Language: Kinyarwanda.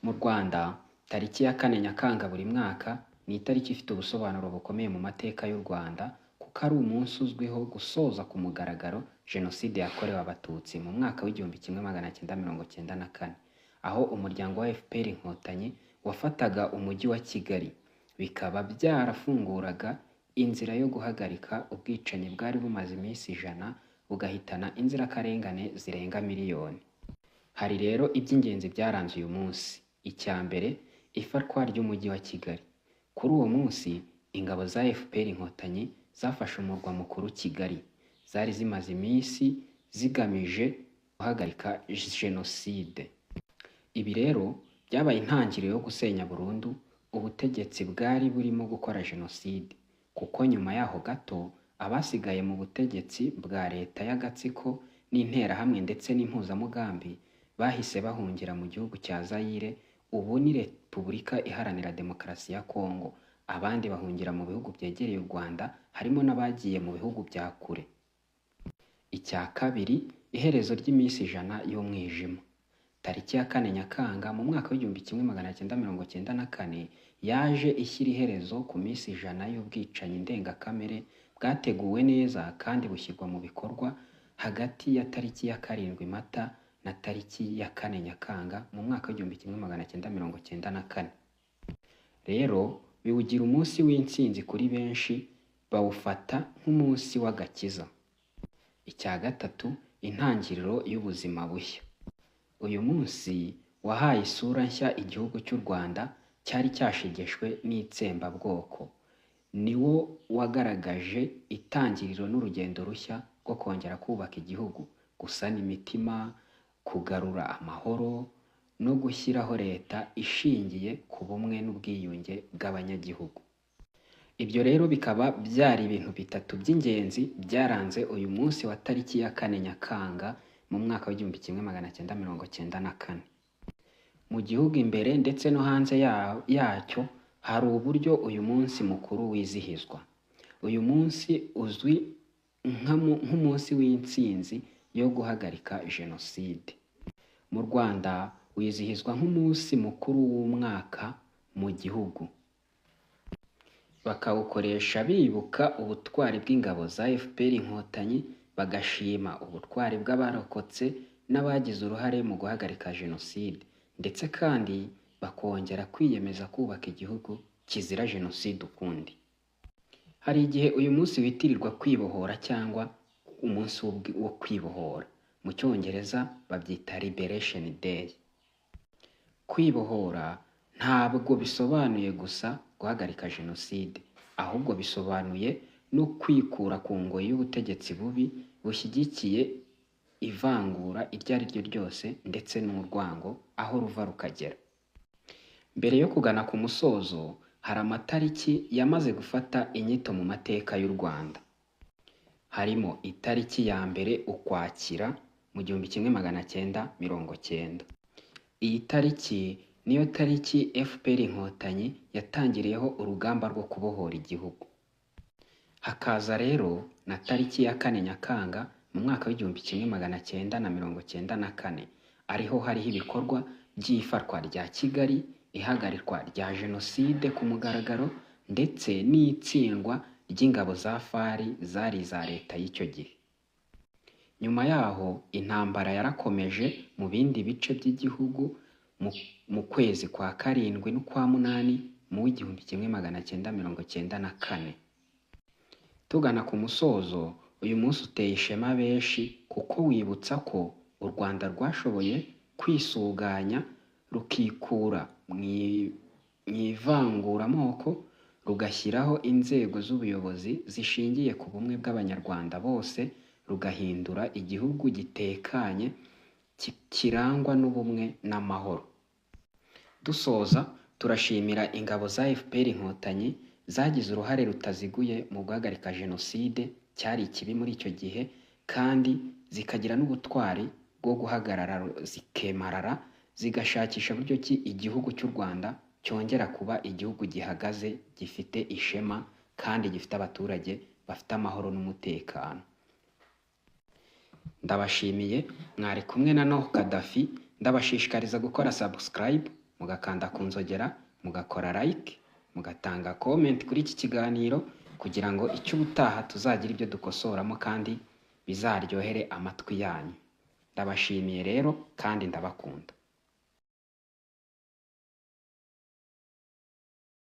Mu Rwanda, tariki ya 4 Nyakanga buri mwaka ni itariki ifite ubusobanuro bukomeye mu mateka y'u Rwanda kuko ari umunsi uzwiho gusoza ku mugaragaro Jenoside yakorewe Abatutsi mu mwaka w'1994, aho umuryango wa FPR Inkotanyi wafataga umujyi wa Kigali, bikaba byarafunguraga inzira yo guhagarika ubwicanyi bwari bumaze iminsi 100 bugahitana inzirakarengane zirenga miliyoni. Hari rero iby'ingenzi byaranze uyu munsi. Icya mbere, ifatwa ry'umujyi wa Kigali. Kuri uwo munsi, ingabo za FPR Inkotanyi zafashe umurwa mukuru Kigali. Zari zimaze iminsi zigamije guhagarika Jenoside. Ibi rero byabaye intangiriro yo gusenya burundu ubutegetsi bwari burimo gukora Jenoside, kuko nyuma yaho gato abasigaye mu butegetsi bwa leta y'agatsiko n'interahamwe ndetse n'impuzamugambi bahise bahungira mu gihugu cya Zaire, ubu ni Repubulika Iharanira Demokarasi ya Kongo. Abandi bahungira mu bihugu byegereye u Rwanda, harimo n'abagiye mu bihugu bya kure. Icya kabiri, iherezo ry'iminsi 100 y'umwijima. Tariki ya 4 Nyakanga mu mwaka w'1994 yaje ishyira iherezo ku minsi 100 y'ubwicanyi ndengakamere bwateguwe neza kandi bushyirwa mu bikorwa hagati ya tariki ya 7 Mata na tariki ya 4 Nyakanga mu mwaka w'1994. Rero biwugira umunsi w'intsinzi kuri benshi, bawufata nk'umunsi w'agakiza. Icya gatatu, intangiriro y'ubuzima bushya. Uyu munsi wahaye isura nshya igihugu cy'u Rwanda cyari cyashegeshwe n'itsembabwoko. Niwo wagaragaje itangiriro n'urugendo rushya rwo kongera kubaka igihugu, gusana imitima, kugarura amahoro no gushyiraho leta ishingiye ku bumwe n'ubwiyunge bw'abanyagihugu. Ibyo rero bikaba byari ibintu bitatu by'ingenzi byaranze uyu munsi wa tariki ya 4 Nyakanga mu mwaka w'1994. Mu gihugu imbere ndetse no hanze yacyo hari uburyo uyu munsi mukuru wizihizwa. Uyu munsi uzwi nk'umunsi w'intsinzi yo guhagarika Jenoside. Mu Rwanda wizihizwa nk'umunsi mukuru w'umwaka mu gihugu. Bakawukoresha bibuka ubutwari bw'ingabo za FPR Inkotanyi, bagashima ubutwari bw'abarokotse n'abagize uruhare mu guhagarika Jenoside, ndetse kandi bakongera kwiyemeza kubaka igihugu kizira Jenoside ukundi. Hari igihe uyu munsi witirirwa kwibohora cyangwa umunsi wo kwibohora. Mu Cyongereza babyita Liberation Day. Kwibohora ntabwo bisobanuye gusa guhagarika Jenoside, ahubwo bisobanuye no kwikura ku ngoyi y'ubutegetsi bubi bushyigikiye ivangura iryo ari ryo ryose ndetse n'urwango aho ruva rukagera. Mbere yo kugana ku musozo, hari amatariki yamaze gufata inyito mu mateka y'u Rwanda. Harimo itariki ya mbere Ukwakira mu 1990. Iyi tariki niyo tariki FPR Inkotanyi yatangiriyeho urugamba rwo kubohora igihugu. Hakaza rero na tariki ya 4 Nyakanga mu mwaka w'1994, ariho hariho ibikorwa by'ifatwa rya Kigali, ihagarikwa rya Jenoside ku mugaragaro ndetse n'itsindwa ry'ingabo za FAR zari iza leta y'icyo gihe. Nyuma yaho intambara yarakomeje mu bindi bice by'igihugu. Mu kwezi kwa 7 n'ukwa 8 mu 1994. Tugana ku musozo, uyu munsi uteye ishema benshi kuko wibutsa ko u Rwanda rwashoboye kwisuganya rukikura mu ivanguramoko, rugashyiraho inzego z'ubuyobozi zishingiye ku bumwe bw'Abanyarwanda bose, rugahindura igihugu gitekanye kirangwa n'ubumwe n'amahoro. Dusoza, turashimira ingabo za FPR Inkotanyi zagize uruhare rutaziguye mu guhagarika Jenoside cyari ikibi muri icyo gihe, kandi zikagira n'ubutwari bwo guhagarara zikemarara, zigashakisha buryo ki igihugu cy'u Rwanda cyongera kuba igihugu gihagaze, gifite ishema kandi gifite abaturage bafite amahoro n'umutekano. Ndabashimiye, mwari kumwe na Noho Kadafi. Ndabashishikariza gukora subscribe, mugakanda ku nzogera, mugakora like, mugatanga comment kuri iki kiganiro kugira ngo icy'ubutaha tuzagira ibyo dukosoramo kandi bizaryohere amatwi yanyu. Ndabashimiye rero kandi ndabakunda.